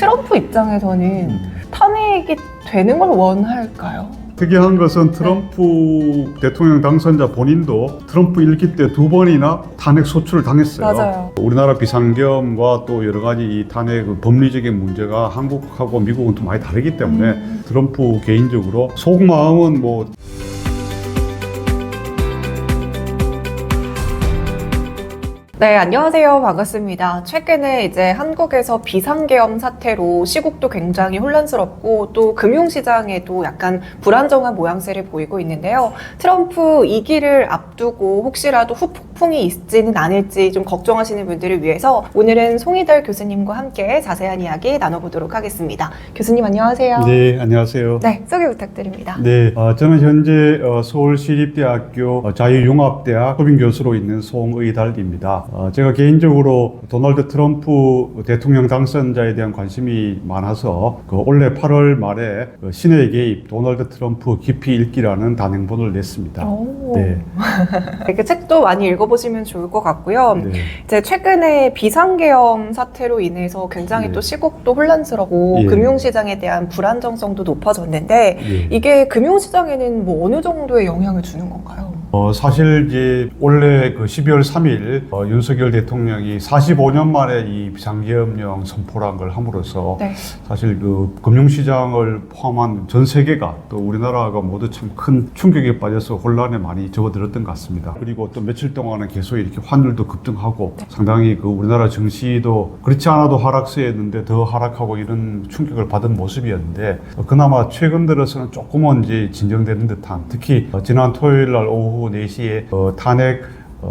트럼프 입장에서는 탄핵이 되는 걸 원할까요? 특이한 것은 트럼프 대통령 당선자 본인도 트럼프 1기 때 2번이나 탄핵 소추를 당했어요. 맞아요. 우리나라 비상계엄과 또 여러 가지 이 탄핵 법리적인 문제가 한국하고 미국은 또 많이 다르기 때문에 트럼프 개인적으로 속마음은 뭐 네, 안녕하세요. 반갑습니다. 최근에 이제 한국에서 비상계엄 사태로 시국도 굉장히 혼란스럽고 또 금융시장에도 약간 불안정한 모양새를 보이고 있는데요. 트럼프 2기를 앞두고 혹시라도 후폭풍이 있지는 않을지 좀 걱정하시는 분들을 위해서 오늘은 송희들 교수님과 함께 자세한 이야기 나눠보도록 하겠습니다. 교수님 안녕하세요. 네, 안녕하세요. 네, 소개 부탁드립니다. 네, 저는 현재 서울시립대학교 자유융합대학 법인 교수로 있는 송의달입니다. 제가 개인적으로 도널드 트럼프 대통령 당선자에 대한 관심이 많아서 올해 8월 말에 신의 개입 도널드 트럼프 기피 읽기라는 단행본을 냈습니다. 네. 그 책도 많이 읽어보시면 좋을 것 같고요. 네. 이제 최근에 비상계엄 사태로 인해서 굉장히 네. 또 시국도 혼란스럽고 예. 금융시장에 대한 불안정성도 높아졌는데 예. 이게 금융시장에는 뭐 어느 정도의 영향을 주는 건가요? 사실 이제 올해 그 12월 3일 윤석열 대통령이 45년 만에 이 비상계엄령 선포란 걸 함으로써 네. 사실 그 금융시장을 포함한 전 세계가 또 우리나라가 모두 참 큰 충격에 빠져서 혼란에 많이 접어들었던 것 같습니다. 그리고 또 며칠 동안은 계속 이렇게 환율도 급등하고 상당히 그 우리나라 증시도 그렇지 않아도 하락세였는데 더 하락하고 이런 충격을 받은 모습이었는데 그나마 최근 들어서는 조금은 이제 진정되는 듯한 특히 지난 토요일 날 오후 4시에 탄핵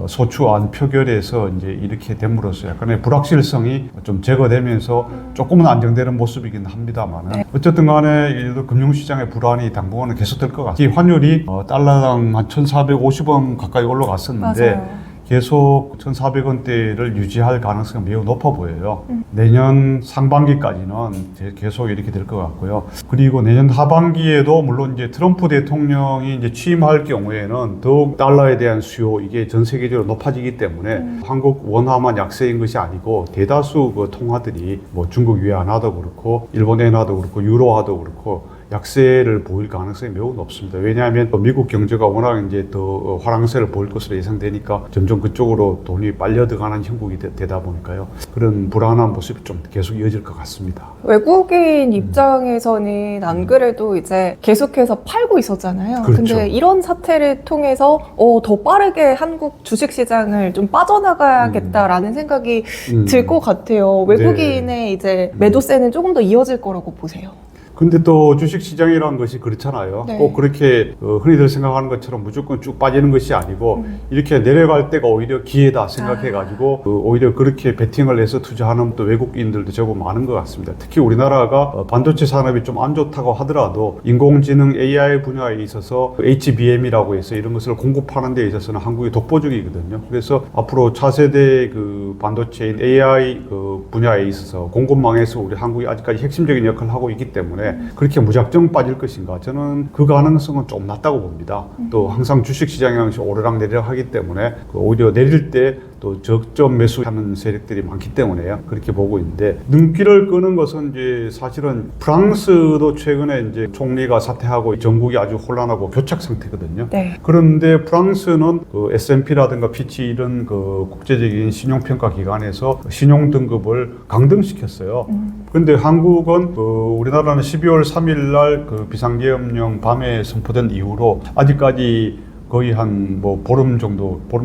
소추안 표결에서 이제 이렇게 됨으로써 약간의 불확실성이 좀 제거되면서 조금은 안정되는 모습이긴 합니다만 네. 어쨌든 간에 이래도 금융시장의 불안이 당분간은 계속될 것 같아요. 환율이 달러당 한 1,450원 가까이 올라갔었는데 맞아요. 계속 1,400원대를 유지할 가능성이 매우 높아 보여요. 내년 상반기까지는 계속 이렇게 될 것 같고요. 그리고 내년 하반기에도 물론 이제 트럼프 대통령이 이제 취임할 경우에는 더욱 달러에 대한 수요 이게 전 세계적으로 높아지기 때문에 한국 원화만 약세인 것이 아니고 대다수 그 통화들이 뭐 중국 위안화도 그렇고 일본 엔화도 그렇고 유로화도 그렇고 약세를 보일 가능성이 매우 높습니다. 왜냐하면 미국 경제가 워낙 이제 더 화랑세를 보일 것으로 예상되니까 점점 그쪽으로 돈이 빨려 들어가는 형국이 되다 보니까요. 그런 불안한 모습이 좀 계속 이어질 것 같습니다. 외국인 입장에서는 안 그래도 이제 계속해서 팔고 있었잖아요. 그렇죠. 근데 이런 사태를 통해서 더 빠르게 한국 주식시장을 좀 빠져나가야겠다라는 생각이 들 것 같아요. 외국인의 이제 매도세는 조금 더 이어질 거라고 보세요. 근데 또 주식시장이라는 것이 그렇잖아요. 네. 꼭 그렇게 흔히들 생각하는 것처럼 무조건 쭉 빠지는 것이 아니고 이렇게 내려갈 때가 오히려 기회다 생각해가지고 오히려 그렇게 베팅을 해서 투자하는 또 외국인들도 제법 많은 것 같습니다. 특히 우리나라가 반도체 산업이 좀 안 좋다고 하더라도 인공지능 AI 분야에 있어서 HBM이라고 해서 이런 것을 공급하는 데 있어서는 한국이 독보적이거든요. 그래서 앞으로 차세대 그 반도체인 AI 그 분야에 있어서 공급망에서 우리 한국이 아직까지 핵심적인 역할을 하고 있기 때문에 그렇게 무작정 빠질 것인가? 저는 그 가능성은 좀 낮다고 봅니다. 또 항상 주식시장이라는 것이 오르락 내리락 하기 때문에 오히려 내릴 때 또 적점 매수하는 세력들이 많기 때문에요. 그렇게 보고 있는데 눈길을 끄는 것은 이제 사실은 프랑스도 최근에 이제 총리가 사퇴하고 전국이 아주 혼란하고 교착 상태거든요. 네. 그런데 프랑스는 그 S&P라든가 피치 이런 그 국제적인 신용평가 기관에서 신용 등급을 강등시켰어요. 그런데 한국은 우리나라는 12월 3일 날 그 비상계엄령 밤에 선포된 이후로 아직까지 거의 한 뭐 보름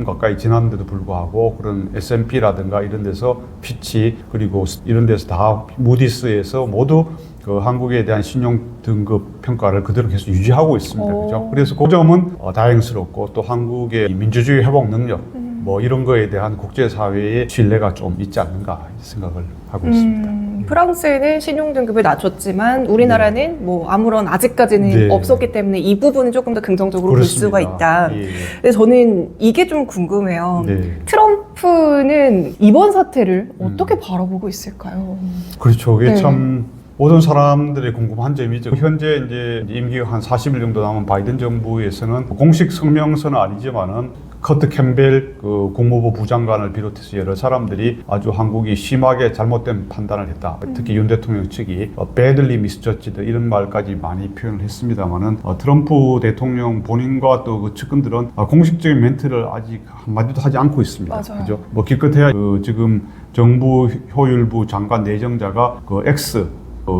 가까이 지났는데도 불구하고 그런 S&P라든가 이런 데서 피치 그리고 이런 데서 다 무디스에서 모두 그 한국에 대한 신용 등급 평가를 그대로 계속 유지하고 있습니다. 그죠? 그래서 그 점은 다행스럽고 또 한국의 민주주의 회복 능력 뭐 이런 거에 대한 국제사회의 신뢰가 좀 있지 않는가 생각을 하고 있습니다. 프랑스는 신용등급을 낮췄지만 우리나라는 뭐 아무런 아직까지는 네. 없었기 때문에 이 부분은 조금 더 긍정적으로 볼 수가 있다. 예. 근데 저는 이게 좀 궁금해요. 네. 트럼프는 이번 사태를 어떻게 바라보고 있을까요? 그렇죠. 그게 네. 참 모든 사람들이 궁금한 점이죠. 현재 이제 임기가 한 40일 정도 남은 바이든 정부에서는 공식 성명서는 아니지만은 커트 캠벨 그 국무부 부장관을 비롯해서 여러 사람들이 아주 한국이 심하게 잘못된 판단을 했다. 특히 윤 대통령 측이 badly misjudged 이런 말까지 많이 표현을 했습니다만은 트럼프 대통령 본인과 또 그 측근들은 공식적인 멘트를 아직 한마디도 하지 않고 있습니다. 맞아요. 그죠? 뭐 기껏해야 그 지금 정부 효율부 장관 내정자가 그 X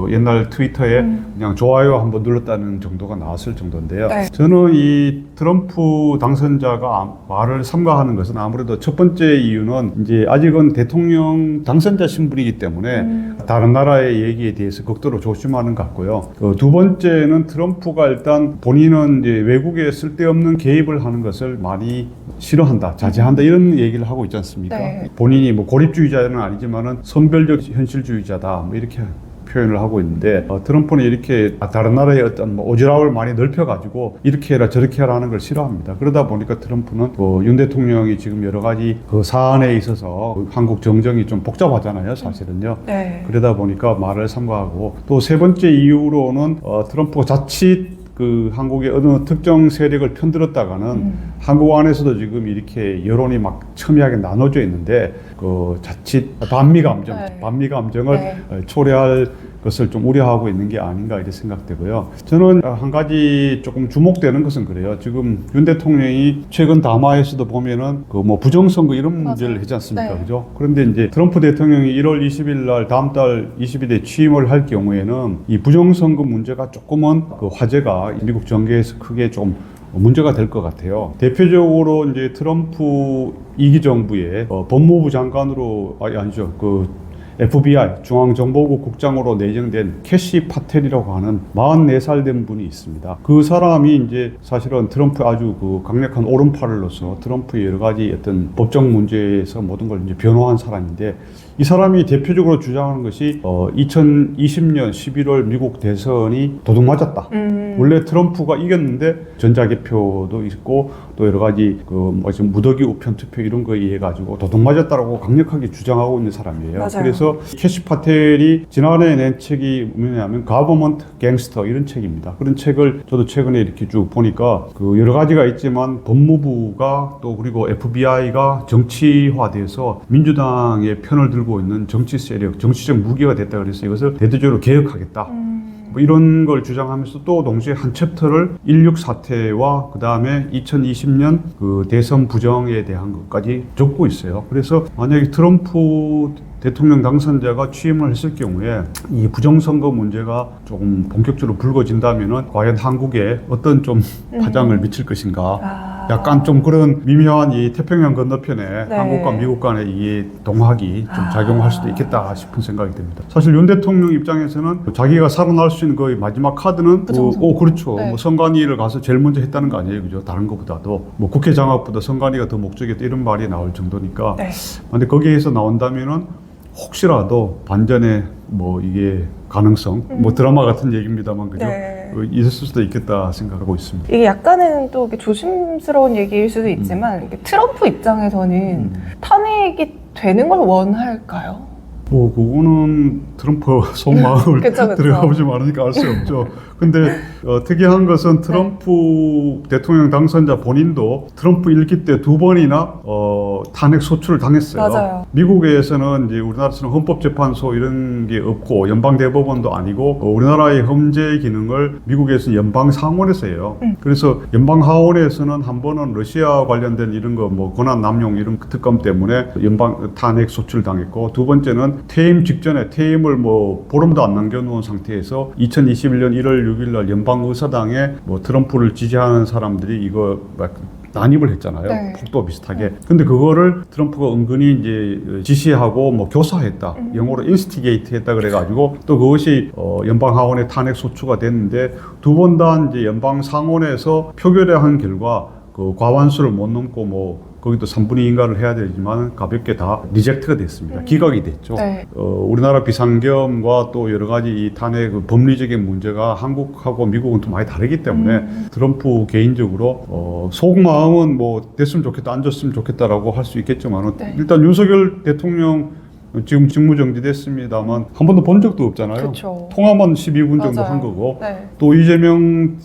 옛날 트위터에 그냥 좋아요 한번 눌렀다는 정도가 나왔을 정도인데요. 네. 저는 이 트럼프 당선자가 말을 삼가하는 것은 아무래도 첫 번째 이유는 이제 아직은 대통령 당선자 신분이기 때문에 다른 나라의 얘기에 대해서 극도로 조심하는 것 같고요. 두 번째는 트럼프가 일단 본인은 이제 외국에 쓸데없는 개입을 하는 것을 많이 싫어한다, 자제한다 이런 얘기를 하고 있지 않습니까? 네. 본인이 뭐 고립주의자는 아니지만은 선별적 현실주의자다 뭐 이렇게 표현을 하고 있는데 트럼프는 이렇게 다른 나라의 어떤 뭐 오지랖을 많이 넓혀가지고 이렇게 해라 저렇게 해라 하는 걸 싫어합니다. 그러다 보니까 트럼프는 윤 대통령이 지금 여러 가지 그 사안에 있어서 한국 정정이 좀 복잡하잖아요, 사실은요. 네. 그러다 보니까 말을 삼가하고 또 세 번째 이유로는 트럼프가 자칫 그 한국의 어느 특정 세력을 편들었다가는 한국 안에서도 지금 이렇게 여론이 막 첨예하게 나눠져 있는데 그 자칫 반미 감정을 네. 초래할 것을 좀 우려하고 있는 게 아닌가 이렇게 생각되고요. 저는 한 가지 조금 주목되는 것은 그래요. 지금 윤 대통령이 최근 담화에서도 보면은 그 뭐 부정선거 이런 문제를 맞아요. 하지 않습니까? 네. 그죠? 그런데 이제 트럼프 대통령이 1월 20일 날 다음 달 20일에 취임을 할 경우에는 이 부정선거 문제가 조금은 그 화제가 미국 정계에서 크게 좀 문제가 될 것 같아요. 대표적으로 이제 트럼프 2기 정부의 법무부 장관으로 아니죠. 그 FBI 중앙정보국 국장으로 내정된 캐시 파텔이라고 하는 44살 된 분이 있습니다. 그 사람이 이제 사실은 트럼프 아주 그 강력한 오른팔로서 트럼프의 여러 가지 어떤 법정 문제에서 모든 걸 이제 변호한 사람인데 이 사람이 대표적으로 주장하는 것이 2020년 11월 미국 대선이 도둑 맞았다. 원래 트럼프가 이겼는데 전자개표도 있고 또 여러 가지 그 무더기 우편 투표 이런 거에 의해 가지고 도둑 맞았다라고 강력하게 주장하고 있는 사람이에요. 맞아요. 그래서 캐시 파텔이 지난해 낸 책이 뭐냐면 가버먼트 갱스터 이런 책입니다. 그런 책을 저도 최근에 이렇게 쭉 보니까 그 여러 가지가 있지만 법무부가 또 그리고 FBI가 정치화돼서 민주당의 편을 들고 있는 정치 세력, 정치적 무기가 됐다 그래서 이것을 대대적으로 개혁하겠다. 뭐 이런 걸 주장하면서 또 동시에 한 챕터를 16 사태와 그 다음에 2020년 그 대선 부정에 대한 것까지 적고 있어요. 그래서 만약에 트럼프 대통령 당선자가 취임을 했을 경우에 이 부정선거 문제가 조금 본격적으로 불거진다면은 과연 한국에 어떤 좀 파장을 미칠 것인가. 약간 좀 그런 미묘한 이 태평양 건너편에 네. 한국과 미국 간의 이 동학이 좀 작용할 수도 있겠다 싶은 생각이 듭니다. 사실 윤 대통령 입장에서는 자기가 살아날 수 있는 거의 마지막 카드는 그렇죠. 네. 뭐 선관위를 가서 제일 먼저 했다는 거 아니에요, 그죠? 다른 것보다도 뭐 국회 장악보다 선관위가 더 목적이었다 이런 말이 나올 정도니까. 네. 근데 거기에서 나온다면은 혹시라도 반전의 뭐 이게 가능성, 뭐 드라마 같은 얘기입니다만 그죠? 네. 있을 수도 있겠다 생각하고 있습니다. 이게 약간은 또 이렇게 조심스러운 얘기일 수도 있지만 이게 트럼프 입장에서는 탄핵이 되는 걸 원할까요? 뭐 그거는 트럼프 속마음을 그쵸. 들어가보지 않으니까 알 수 없죠. 근데 특이한 것은 트럼프 대통령 당선자 본인도 트럼프 1기 때 2번이나 탄핵 소추를 당했어요. 맞아요. 미국에서는 이제 우리나라처럼 헌법재판소 이런 게 없고 연방대법원도 아니고 우리나라의 헌재 기능을 미국에서는 연방상원에서 해요. 그래서 연방하원에서는 한 번은 러시아 관련된 이런 거 뭐 권한 남용 이런 특검 때문에 연방 탄핵 소추를 당했고 두 번째는 퇴임 직전에 퇴임을 뭐 보름도 안 남겨놓은 상태에서 2021년 1월 6일 날 연방의사당에 뭐 트럼프를 지지하는 사람들이 이거 막 난입을 했잖아요. 네. 폭도 비슷하게. 근데 그거를 트럼프가 은근히 이제 지시하고 뭐 교사했다. 영어로 인스티게이트 했다 그래가지고 또 그것이 연방하원의 탄핵 소추가 됐는데 두 번 다 이제 연방상원에서 표결에 한 결과 그 과반수를 못 넘고 뭐 거기도 3분의 2인가를 해야 되지만 가볍게 다 리젝트가 됐습니다. 기각이 됐죠. 네. 우리나라 비상계엄과 또 여러 가지 이 탄핵 그 법리적인 문제가 한국하고 미국은 또 많이 다르기 때문에 트럼프 개인적으로 속마음은 뭐 됐으면 좋겠다, 안 됐으면 좋겠다라고 할 수 있겠지만 네. 일단 윤석열 대통령 지금 직무정지됐습니다만 한 번도 본 적도 없잖아요. 그쵸. 통화만 12분 정도 맞아요. 한 거고 네. 또 이재명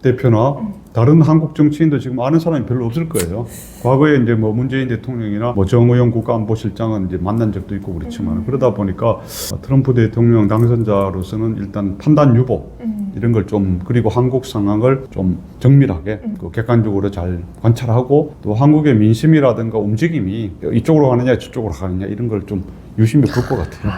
대표나 다른 한국 정치인도 지금 아는 사람이 별로 없을 거예요. 과거에 이제 뭐 문재인 대통령이나 뭐 정의용 국가안보실장은 이제 만난 적도 있고 그렇지만 그러다 보니까 트럼프 대통령 당선자로서는 일단 판단 유보 이런 걸 좀 그리고 한국 상황을 좀 정밀하게 그 객관적으로 잘 관찰하고 또 한국의 민심이라든가 움직임이 이쪽으로 가느냐 저쪽으로 가느냐 이런 걸 좀 유심히 볼 것 같아요.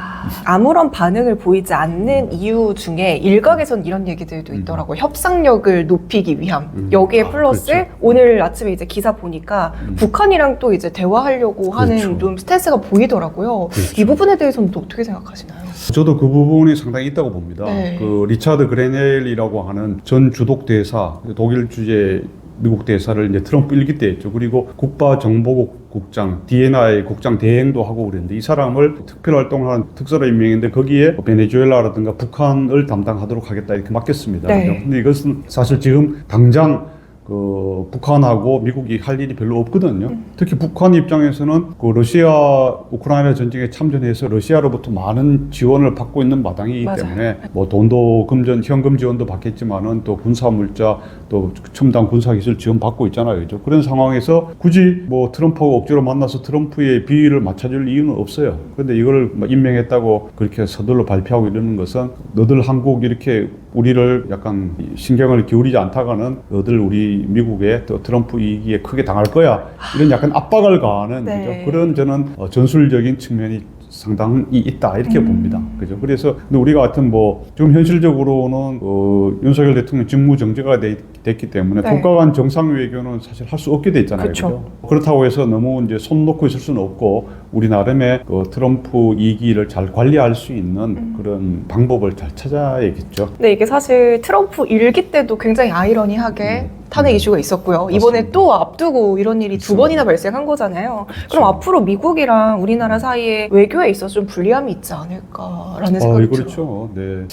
아무런 반응을 보이지 않는 이유 중에 일각에선 이런 얘기들도 있더라고요. 협상력을 높이기 위함. 여기에 플러스 그렇죠. 오늘 아침에 이제 기사 보니까 북한이랑 또 이제 대화하려고 하는 그렇죠. 좀 스탠스가 보이더라고요. 그렇죠. 이 부분에 대해서는 또 어떻게 생각하시나요? 저도 그 부분이 상당히 있다고 봅니다. 네. 그 리차드 그레넬이라고 하는 전 주독 대사, 독일 주재 미국 대사를 이제 트럼프 일기 때 했죠. 그리고 국가정보국 국장, DNI 국장 대행도 하고 그랬는데 이 사람을 특별 활동을 하는 특사로 임명했는데 거기에 베네수엘라라든가 북한을 담당하도록 하겠다 이렇게 맡겼습니다. 네. 근데 이것은 사실 지금 당장 그 북한하고 미국이 할 일이 별로 없거든요. 특히 북한 입장에서는 그 러시아 우크라이나 전쟁에 참전해서 러시아로부터 많은 지원을 받고 있는 마당이기 맞아요. 때문에 뭐 돈도 현금 지원도 받겠지만은 또 군사 물자 또 첨단 군사 기술 지원 받고 있잖아요. 그죠? 그런 상황에서 굳이 뭐 트럼프하고 억지로 만나서 트럼프의 비위를 맞춰줄 이유는 없어요. 그런데 이걸 뭐 임명했다고 그렇게 서둘러 발표하고 이러는 것은 너들 한국 이렇게 우리를 약간 신경을 기울이지 않다가는 너들 우리 미국의 또 트럼프 이기에 크게 당할 거야. 이런 약간 압박을 가하는 네. 그죠? 그런 저는 전술적인 측면이 상당히 있다 이렇게 봅니다. 그죠? 그래서 근데 우리가 하여튼 뭐 지금 현실적으로는 윤석열 대통령 직무 정지가 됐기 때문에 네. 국가 간 정상 외교는 사실 할 수 없게 돼 있잖아요. 그쵸. 그죠? 그렇다고 해서 너무 이제 손 놓고 있을 수는 없고 우리 나름의 그 트럼프 이기를 잘 관리할 수 있는 그런 방법을 잘 찾아야겠죠. 근데 이게 사실 트럼프 일기 때도 굉장히 아이러니하게 탄핵 이슈가 있었고요. 이번에 맞습니다. 또 앞두고 이런 일이 두 그렇죠. 번이나 발생한 거잖아요. 그럼 앞으로 미국이랑 우리나라 사이에 외교에 있어서 좀 불리함이 있지 않을까라는 생각이 들어요. 그렇죠. 네.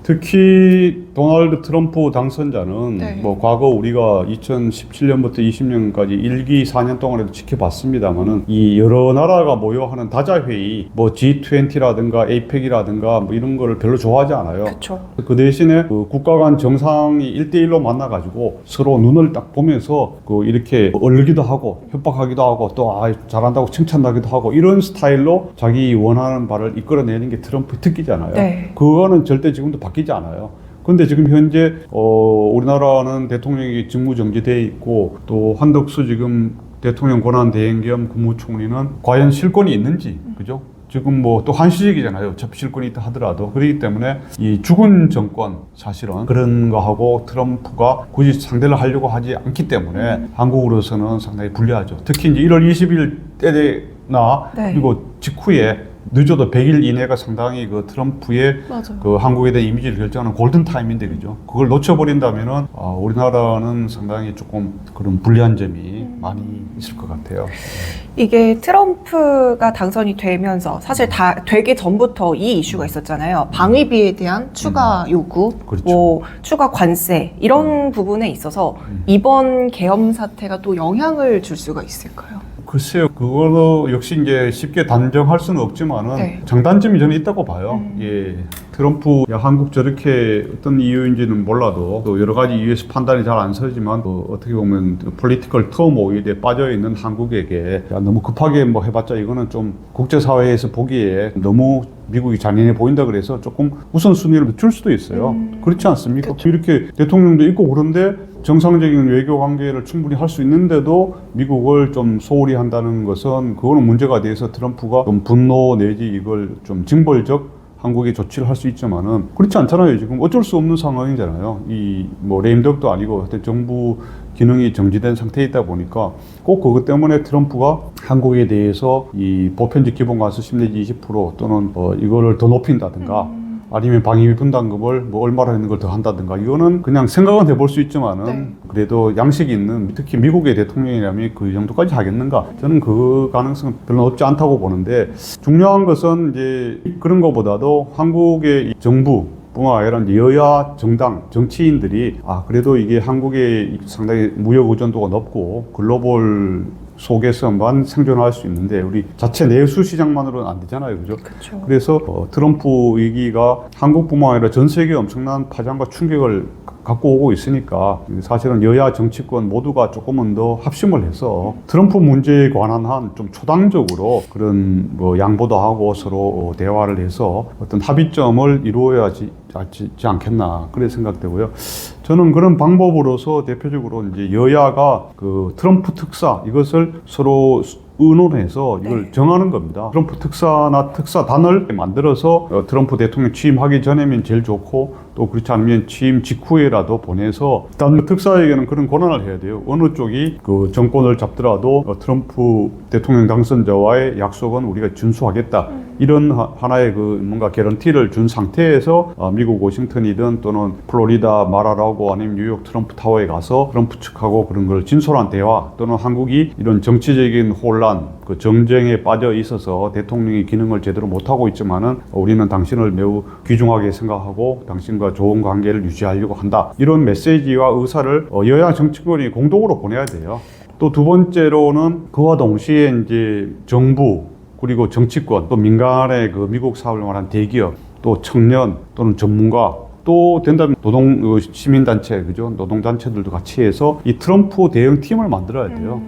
특히 도널드 트럼프 당선자는 네. 뭐 과거 우리가 2017년부터 20년까지 1기 4년 동안에도 지켜봤습니다만은 이 여러 나라가 모여 하는 다자 회의, 뭐 G20라든가 APEC이라든가 뭐 이런 거를 별로 좋아하지 않아요. 그렇죠. 그 대신에 그 국가 간 정상이 1대1로 만나가지고 서로 눈을 딱 보면서 그 이렇게 얼기도 하고 협박하기도 하고 또 잘한다고 칭찬하기도 하고 이런 스타일로 자기 원하는 바를 이끌어내는 게 트럼프의 특기잖아요. 네. 그거는 절대 지금도 바뀌지 않아요. 근데 지금 현재 우리나라는 대통령이 직무정지돼 있고 또 한덕수 지금 대통령 권한 대행 겸 국무총리는 과연 실권이 있는지 그죠? 지금 뭐 또 한시적이잖아요. 어차피 실권이 있다 하더라도. 그렇기 때문에 이 죽은 정권 사실은 그런 거 하고 트럼프가 굳이 상대를 하려고 하지 않기 때문에 한국으로서는 상당히 불리하죠. 특히 이제 1월 20일 때나 네. 그리고 직후에 늦어도 100일 이내가 상당히 그 트럼프의 맞아요. 그 한국에 대한 이미지를 결정하는 골든 타임인데 그죠? 그걸 놓쳐버린다면은 우리나라는 상당히 조금 그런 불리한 점이 많이 있을 것 같아요. 이게 트럼프가 당선이 되면서 사실 다 되기 전부터 이 이슈가 있었잖아요. 방위비에 대한 추가 요구, 그렇죠. 뭐 추가 관세 이런 부분에 있어서 이번 계엄 사태가 또 영향을 줄 수가 있을까요? 글쎄요, 그거는 역시 이제 쉽게 단정할 수는 없지만은 네. 장단점이 저는 있다고 봐요. 예. 트럼프, 한국 저렇게 어떤 이유인지는 몰라도 또 여러 가지 이유에서 판단이 잘 안 서지만 어떻게 보면 폴리티컬 터모일에 빠져 있는 한국에게 너무 급하게 뭐 해봤자 이거는 좀 국제사회에서 보기에 너무 미국이 잔인해 보인다 그래서 조금 우선순위를 줄 수도 있어요. 그렇지 않습니까? 그렇죠. 이렇게 대통령도 있고 그런데 정상적인 외교 관계를 충분히 할 수 있는데도 미국을 좀 소홀히 한다는 것은 그거는 문제가 돼서 트럼프가 좀 분노 내지 이걸 좀 징벌적 한국에 조치를 할 수 있지만은 그렇지 않잖아요. 지금 어쩔 수 없는 상황이잖아요. 이 뭐 레임덕도 아니고 하여튼 정부 기능이 정지된 상태에 있다 보니까 꼭 그것 때문에 트럼프가 한국에 대해서 이 보편적 기본관세 10 내지 20% 또는 이거를 더 높인다든가 아니면 방위비 분담금을 뭐 얼마나 있는 걸 더 한다든가 이거는 그냥 생각은 해볼 수 있지만은 네. 그래도 양식이 있는 특히 미국의 대통령이라면 그 정도까지 하겠는가 저는 그 가능성은 별로 없지 않다고 보는데 중요한 것은 이제 그런 것보다도 한국의 이 정부 뿐만 아니라 이제 여야 정당 정치인들이 그래도 이게 한국의 상당히 무역 의존도가 높고 글로벌 속에서만 생존할 수 있는데 우리 자체 내수 시장만으로는 안 되잖아요, 그죠? 그렇죠. 그래서 트럼프 위기가 한국뿐만 아니라 전 세계에 엄청난 파장과 충격을 갖고 오고 있으니까 사실은 여야 정치권 모두가 조금은 더 합심을 해서 트럼프 문제에 관한 한 좀 초당적으로 그런 뭐 양보도 하고 서로 대화를 해서 어떤 합의점을 이루어야지 않겠나 그래 생각되고요. 저는 그런 방법으로서 대표적으로 이제 여야가 그 트럼프 특사 이것을 서로 의논해서 이걸 정하는 겁니다. 트럼프 특사나 특사단을 만들어서 트럼프 대통령 취임하기 전에면 제일 좋고 또 그렇지 않으면 취임 직후에라도 보내서 일단 특사에게는 그런 권한을 해야 돼요. 어느 쪽이 그 정권을 잡더라도 트럼프 대통령 당선자와의 약속은 우리가 준수하겠다. 이런 하나의 그 뭔가 개런티를 준 상태에서 미국 워싱턴이든 또는 플로리다 마라라고 아니면 뉴욕 트럼프 타워에 가서 트럼프 측하고 그런 걸 진솔한 대화 또는 한국이 이런 정치적인 혼란 그 정쟁에 빠져 있어서 대통령이 기능을 제대로 못하고 있지만은 우리는 당신을 매우 귀중하게 생각하고 당신과 좋은 관계를 유지하려고 한다. 이런 메시지와 의사를 여야 정치권이 공동으로 보내야 돼요. 또 두 번째로는 그와 동시에 이제 정부 그리고 정치권 또 민간의 그 미국 사회를 말한 대기업 또 청년 또는 전문가 또 된다면 노동 시민단체 그죠 노동단체들도 같이 해서 이 트럼프 대응 팀을 만들어야 돼요.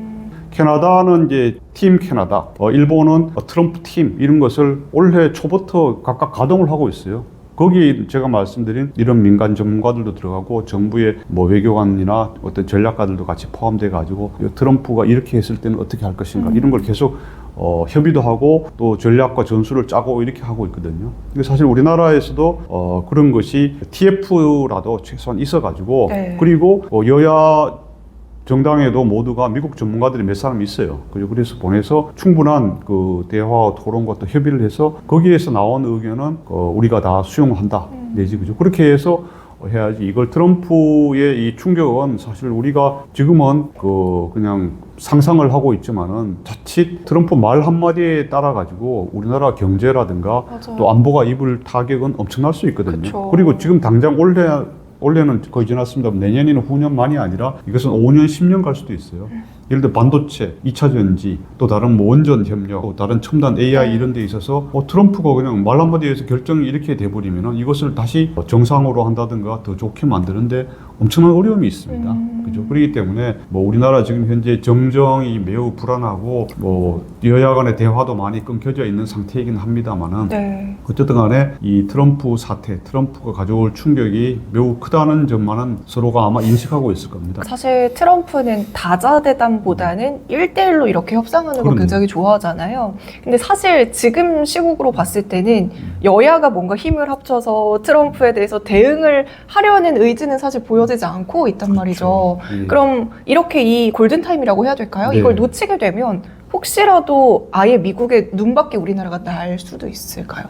캐나다는 이제 팀 캐나다, 일본은 트럼프 팀 이런 것을 올해 초부터 각각 가동을 하고 있어요. 거기 제가 말씀드린 이런 민간 전문가들도 들어가고 정부의 뭐 외교관이나 어떤 전략가들도 같이 포함돼 가지고 트럼프가 이렇게 했을 때는 어떻게 할 것인가 이런 걸 계속 협의도 하고 또 전략과 전술을 짜고 이렇게 하고 있거든요. 근데 사실 우리나라에서도 그런 것이 TF라도 최소한 있어가지고 그리고 여야 정당에도 모두가 미국 전문가들이 몇 사람 있어요. 그래서 보내서 충분한 그 대화와 토론과 또 협의를 해서 거기에서 나온 의견은 우리가 다 수용한다. 내지 그죠. 그렇게 해서 해야지. 이걸 트럼프의 이 충격은 사실 우리가 지금은 그냥 상상을 하고 있지만은 자칫 트럼프 말 한마디에 따라 가지고 우리나라 경제라든가 맞아요. 또 안보가 입을 타격은 엄청날 수 있거든요. 그쵸. 그리고 지금 당장 올해는 거의 지났습니다. 내년이나 후년만이 아니라 이것은 5년, 10년 갈 수도 있어요. 예를 들어 반도체, 2차 전지, 또 다른 뭐 원전 협력, 또 다른 첨단 AI 이런 데 있어서 트럼프가 그냥 말 한마디에서 결정이 이렇게 돼버리면은 이것을 다시 정상으로 한다든가 더 좋게 만드는데 엄청난 어려움이 있습니다. 그죠? 그렇기 때문에 뭐 우리나라 지금 현재 정정이 매우 불안하고 뭐 여야 간의 대화도 많이 끊겨져 있는 상태이긴 합니다만은 어쨌든 간에 이 트럼프 사태, 트럼프가 가져올 충격이 매우 크다는 점만은 서로가 아마 인식하고 있을 겁니다. 사실 트럼프는 다자대담보다는 1대1로 이렇게 협상하는 걸 굉장히 좋아하잖아요. 근데 사실 지금 시국으로 봤을 때는 여야가 뭔가 힘을 합쳐서 트럼프에 대해서 대응을 하려는 의지는 사실 보여지지 않고 있단 말이죠. 그럼 이렇게 이 골든타임이라고 해야 될까요? 네. 이걸 놓치게 되면 혹시라도 아예 미국의 눈밖에 우리나라가 날 수도 있을까요?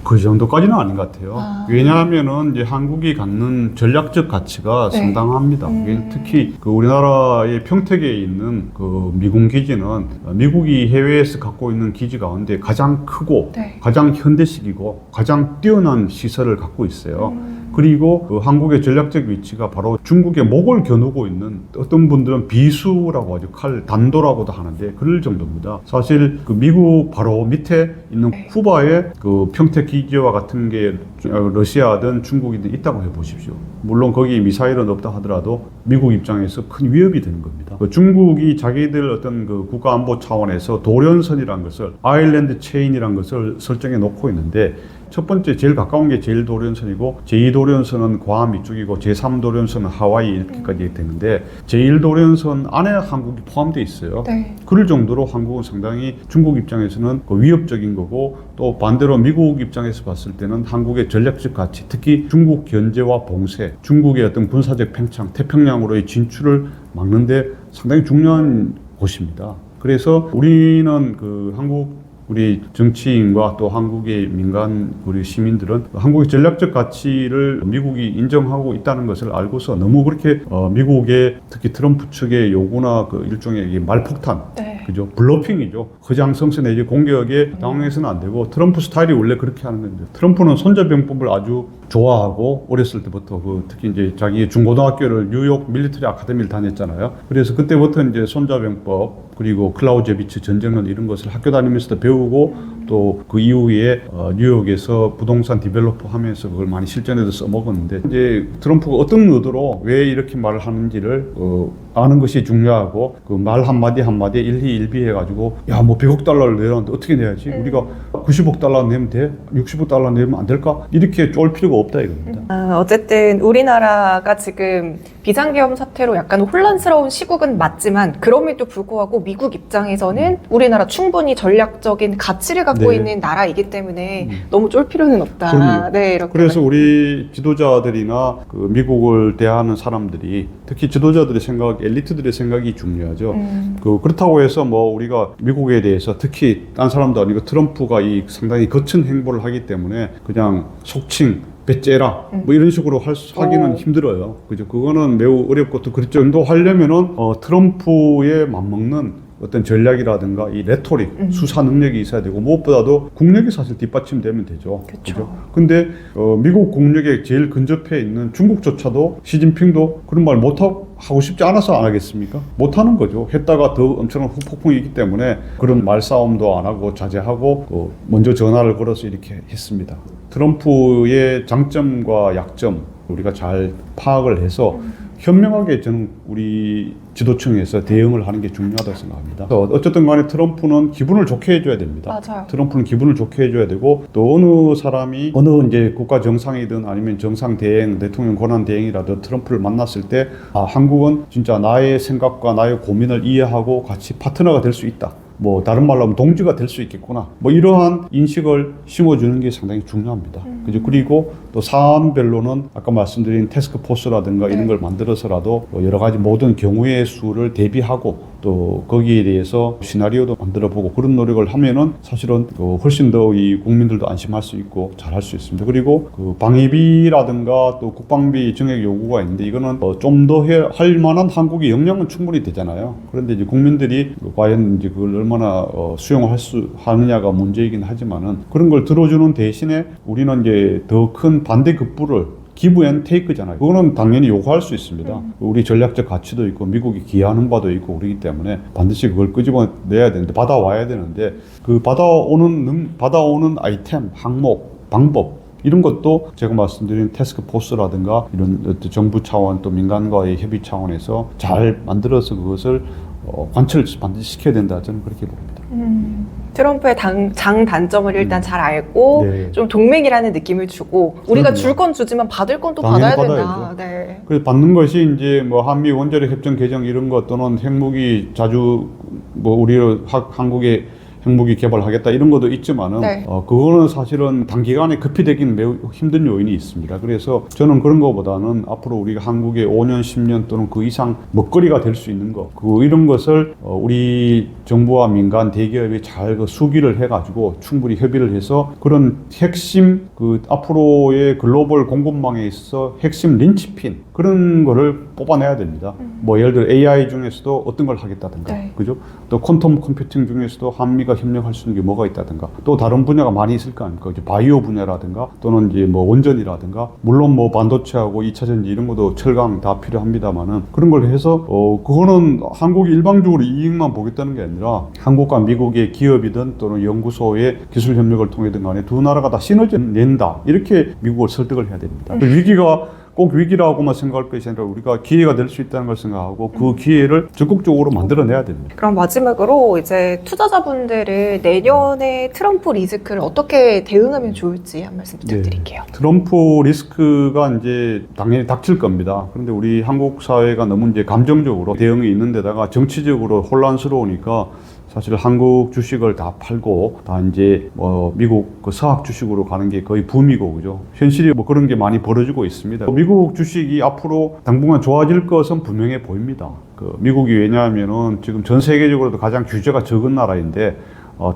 그 정도까지는 아닌 것 같아요. 왜냐하면은 이제 한국이 갖는 전략적 가치가 상당합니다. 특히 그 우리나라의 평택에 있는 그 미군 기지는 미국이 해외에서 갖고 있는 기지 가운데 가장 크고 가장 현대식이고 가장 뛰어난 시설을 갖고 있어요. 그리고 그 한국의 전략적 위치가 바로 중국의 목을 겨누고 있는 어떤 분들은 비수라고 하죠. 단도라고도 하는데 그럴 정도입니다. 사실 그 미국 바로 밑에 있는 쿠바의 그 평택 기지와 같은 게 러시아든 중국이든 있다고 해보십시오. 물론 거기 미사일은 없다 하더라도 미국 입장에서 큰 위협이 되는 겁니다. 그 중국이 자기들 어떤 그 국가안보 차원에서 도련선이라는 것을 아일랜드 체인이라는 것을 설정해 놓고 있는데 첫 번째 제일 가까운 게 제1도련선이고 제2도련선은 괌 이쪽이고 제3도련선은 하와이 이렇게까지 되는데 제1도련선 안에 한국이 포함되어 있어요. 그럴 정도로 한국은 상당히 중국 입장에서는 그 위협적인 거고 또 반대로 미국 입장에서 봤을 때는 한국의 전략적 가치 특히 중국 견제와 봉쇄 중국의 어떤 군사적 팽창 태평양으로의 진출을 막는데 상당히 중요한 곳입니다. 그래서 우리는 그 우리 정치인과 또 한국의 민간 우리 시민들은 한국의 전략적 가치를 미국이 인정하고 있다는 것을 알고서 너무 그렇게 미국의 특히 트럼프 측의 요구나 그 일종의 말폭탄, 그죠? 블러핑이죠. 허장성세 내지 공격에 당황해서는 안 되고 트럼프 스타일이 원래 그렇게 하는 건데 트럼프는 손자병법을 아주 좋아하고 어렸을 때부터 특히 이제 자기 중고등학교를 뉴욕 밀리터리 아카데미를 다녔잖아요. 그래서 그때부터 이제 손자병법 그리고 클라우제비츠 전쟁론 이런 것을 학교 다니면서도 배우고 또 그 이후에 뉴욕에서 부동산 디벨로퍼 하면서 그걸 많이 실전에도 써먹었는데 이제 트럼프가 어떤 의도로 왜 이렇게 말을 하는지를 아는 것이 중요하고 그 말 한마디 한마디에 일희일비 해가지고 야 뭐 100억 달러를 내라는데 어떻게 내야지? 우리가 90억 달러 내면 돼? 60억 달러 내면 안 될까? 이렇게 쫄 필요가 없다 이겁니다. 어쨌든 우리나라가 지금 비상계엄 사태로 약간 혼란스러운 시국은 맞지만 그럼에도 불구하고 미국 입장에서는 우리나라 충분히 전략적인 가치를 갖고 네. 있는 나라이기 때문에 너무 쫄 필요는 없다. 그럼요. 네, 이렇게 그래서 우리 지도자들이나 그 미국을 대하는 사람들이 특히 지도자들의 생각, 엘리트들의 생각이 중요하죠. 그렇다고 해서 뭐 우리가 미국에 대해서 특히 딴 사람도 아니고 트럼프가 이 상당히 거친 행보를 하기 때문에 그냥 속칭 배째라 뭐 이런 식으로 하기는 힘들어요. 그죠? 그거는 매우 어렵고 또 그 정도 하려면은 트럼프에 맞먹는 어떤 전략이라든가 이 레토릭, 수사 능력이 있어야 되고 무엇보다도 국력이 사실 뒷받침되면 되죠. 그죠? 근데 미국 국력에 제일 근접해 있는 중국조차도 시진핑도 그런 말 하고 싶지 않아서 안 하겠습니까? 못하는 거죠. 했다가 더 엄청난 후폭풍이 있기 때문에 그런 말싸움도 안 하고 자제하고 먼저 전화를 걸어서 이렇게 했습니다. 트럼프의 장점과 약점 우리가 잘 파악을 해서 현명하게 저는 우리 지도층에서 대응을 하는 게 중요하다고 생각합니다. 어쨌든 간에 트럼프는 기분을 좋게 해줘야 됩니다. 맞아요. 트럼프는 기분을 좋게 해줘야 되고 또 어느 사람이 어느 이제 국가 정상이든 아니면 정상 대행, 대통령 권한 대행이라도 트럼프를 만났을 때 한국은 진짜 나의 생각과 나의 고민을 이해하고 같이 파트너가 될 수 있다. 뭐 다른 말로 하면 동지가 될 수 있겠구나. 뭐 이러한 인식을 심어주는 게 상당히 중요합니다. 그죠? 그리고 또 사안별로는 아까 말씀드린 태스크포스라든가 이런 걸 만들어서라도 여러 가지 모든 경우의 수를 대비하고 또 거기에 대해서 시나리오도 만들어보고 그런 노력을 하면은 사실은 훨씬 더 이 국민들도 안심할 수 있고 잘할 수 있습니다. 그리고 그 방위비라든가 또 국방비 증액 요구가 있는데 이거는 좀 더 할 만한 한국의 역량은 충분히 되잖아요. 그런데 이제 국민들이 과연 이제 그걸 얼마나 수용할 수 하느냐가 문제이긴 하지만은 그런 걸 들어주는 대신에 우리는 이제 더 큰 반대급부를 기브 앤 테이크잖아요. 그거는 당연히 요구할 수 있습니다. 우리 전략적 가치도 있고 미국이 기여하는 바도 있고 그러기 때문에 반드시 그걸 끄집어내야 되는데 받아와야 되는데 그 받아오는 아이템, 항목, 방법 이런 것도 제가 말씀드린 태스크포스라든가 이런 정부 차원 또 민간과의 협의 차원에서 잘 만들어서 그것을 관철 반드시 시켜야 된다. 저는 그렇게 봅니다. 트럼프의 장단점을 일단 잘 알고 네. 좀 동맹이라는 느낌을 주고 우리가 그럼요. 줄 건 주지만 받을 건 또 당연히 받아야 된다. 받아야죠. 네. 그래서 받는 것이 이제 뭐 한미 원자력 협정 개정 이런 것 또는 핵무기 자주 뭐 우리 한국의 핵무기 개발하겠다 이런 것도 있지만은 네. 그거는 사실은 단기간에 급히 되기는 매우 힘든 요인이 있습니다. 그래서 저는 그런 것보다는 앞으로 우리가 한국의 5년, 10년 또는 그 이상 먹거리가 될 수 있는 것, 이런 것을 우리 정부와 민간 대기업이 잘 수기를 해가지고 충분히 협의를 해서 그런 핵심 앞으로의 글로벌 공급망에 있어 핵심 린치핀 그런 거를 뽑아내야 됩니다. 뭐 예를 들어 AI 중에서도 어떤 걸 하겠다든가, 네. 그죠? 또 퀀텀 컴퓨팅 중에서도 한미가 협력할 수 있는 게 뭐가 있다든가, 또 다른 분야가 많이 있을 거 아닙니까? 이제 바이오 분야라든가, 또는 이제 뭐 원전이라든가, 물론 뭐 반도체하고 2차 전지 이런 것도 철강 다 필요합니다만은 그런 걸 해서 그거는 한국이 일방적으로 이익만 보겠다는 게 아니라 한국과 미국의 기업이든 또는 연구소의 기술 협력을 통해든 간에 두 나라가 다 시너지를 낸다. 이렇게 미국을 설득을 해야 됩니다. 그 위기가 꼭 위기라고만 생각할 것이 아니라 우리가 기회가 될 수 있다는 걸 생각하고 그 기회를 적극적으로 만들어내야 됩니다. 그럼 마지막으로 이제 투자자분들을 내년에 트럼프 리스크를 어떻게 대응하면 좋을지 한 말씀 부탁드릴게요. 네. 트럼프 리스크가 이제 당연히 닥칠 겁니다. 그런데 우리 한국 사회가 너무 이제 감정적으로 대응이 있는 데다가 정치적으로 혼란스러우니까 사실 한국 주식을 다 팔고 다 이제 미국 그 서학 주식으로 가는 게 거의 붐이고, 그죠? 현실이 뭐 그런 게 많이 벌어지고 있습니다. 미국 주식이 앞으로 당분간 좋아질 것은 분명해 보입니다. 미국이 왜냐하면은 지금 전 세계적으로도 가장 규제가 적은 나라인데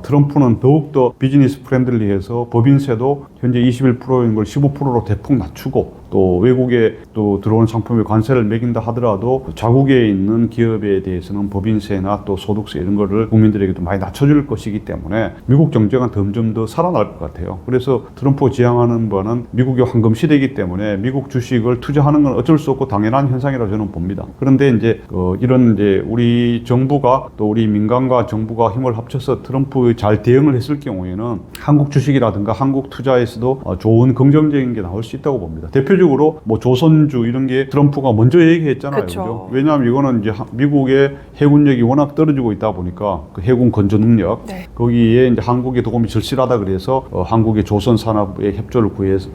트럼프는 더욱더 비즈니스 프렌들리해서 법인세도 현재 21%인 걸 15%로 대폭 낮추고 또 외국에 또 들어오는 상품에 관세를 매긴다 하더라도 자국에 있는 기업에 대해서는 법인세나 또 소득세 이런 거를 국민들에게도 많이 낮춰줄 것이기 때문에 미국 경제가 점점 더 살아날 것 같아요. 그래서 트럼프가 지향하는 바는 미국의 황금 시대이기 때문에 미국 주식을 투자하는 건 어쩔 수 없고 당연한 현상이라고 저는 봅니다. 그런데 이제 이런 이제 우리 정부가 또 우리 민간과 정부가 힘을 합쳐서 트럼프에 잘 대응을 했을 경우에는 한국 주식이라든가 한국 투자에서도 좋은 긍정적인 게 나올 수 있다고 봅니다. 대표적으로 뭐 조선주 이런 게 트럼프가 먼저 얘기했잖아요. 그죠? 왜냐하면 이거는 이제 미국의 해군력이 워낙 떨어지고 있다 보니까 그 해군 건조 능력 거기에 이제 한국의 도움이 절실하다 그래서 한국의 조선 산업의 협조를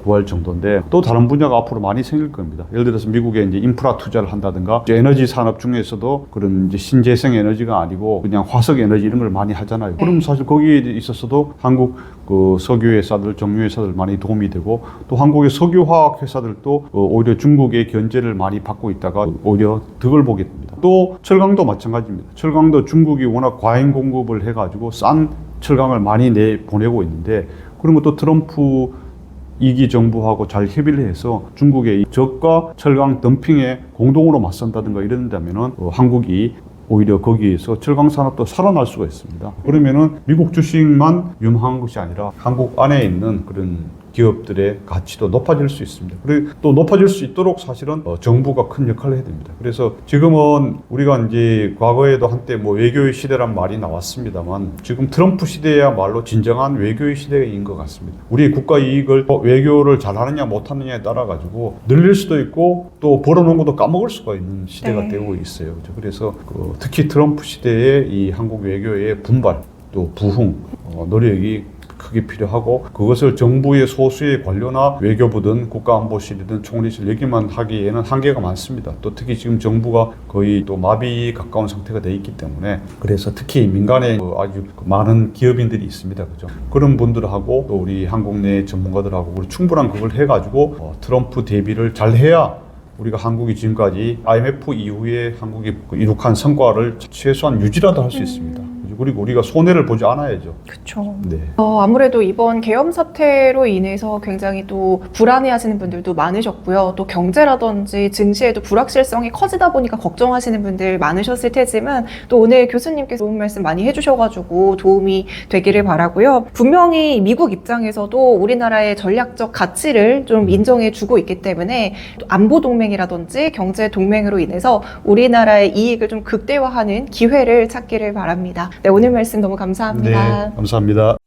구할 정도인데 또 다른 분야가 앞으로 많이 생길 겁니다. 예를 들어서 미국에 이제 인프라 투자를 한다든가 에너지 산업 중에서도 그런 이제 신재생 에너지가 아니고 그냥 화석 에너지 이런 걸 많이 하잖아요. 그럼 사실 거기에 있어서도 한국 그 석유 회사들, 정유 회사들 많이 도움이 되고 또 한국의 석유화학 회사들도 오히려 중국의 견제를 많이 받고 있다가 오히려 득을 보게 됩니다. 또 철강도 마찬가지입니다. 철강도 중국이 워낙 과잉 공급을 해가지고 싼 철강을 많이 보내고 있는데 그런 것도 트럼프 2기 정부하고 잘 협의를 해서 중국의 저가 철강 덤핑에 공동으로 맞선다든가 이런다면은 한국이 오히려 거기에서 철강 산업도 살아날 수가 있습니다. 그러면은 미국 주식만 유망한 것이 아니라 한국 안에 있는 그런 기업들의 가치도 높아질 수 있습니다. 그리고 또 높아질 수 있도록 사실은 정부가 큰 역할을 해야 됩니다. 그래서 지금은 우리가 이제 과거에도 한때 뭐 외교의 시대란 말이 나왔습니다만 지금 트럼프 시대야말로 진정한 외교의 시대인 것 같습니다. 우리의 국가 이익을 외교를 잘하느냐 못하느냐에 따라 가지고 늘릴 수도 있고 또 벌어놓은 것도 까먹을 수가 있는 시대가 되고 있어요. 그래서 특히 트럼프 시대의 이 한국 외교의 분발 또 부흥 노력이 크게 필요하고 그것을 정부의 소수의 관료나 외교부든 국가안보실이든 총리실 여기만 하기에는 한계가 많습니다. 또 특히 지금 정부가 거의 또 마비에 가까운 상태가 돼 있기 때문에 그래서 특히 민간에 아주 많은 기업인들이 있습니다. 그죠? 그런 분들하고 또 우리 한국 내 전문가들하고 충분한 그걸 해가지고 트럼프 대비를 잘 해야 우리가 한국이 지금까지 IMF 이후에 한국이 이룩한 성과를 최소한 유지라도 할 수 있습니다. 그리고 우리가 손해를 보지 않아야죠. 그렇죠. 네. 아무래도 이번 계엄 사태로 인해서 굉장히 또 불안해하시는 분들도 많으셨고요. 또 경제라든지 증시에도 불확실성이 커지다 보니까 걱정하시는 분들 많으셨을 테지만 또 오늘 교수님께서 좋은 말씀 많이 해주셔가지고 도움이 되기를 바라고요. 분명히 미국 입장에서도 우리나라의 전략적 가치를 좀 인정해주고 있기 때문에 안보 동맹이라든지 경제 동맹으로 인해서 우리나라의 이익을 좀 극대화하는 기회를 찾기를 바랍니다. 네, 오늘 말씀 너무 감사합니다. 네, 감사합니다.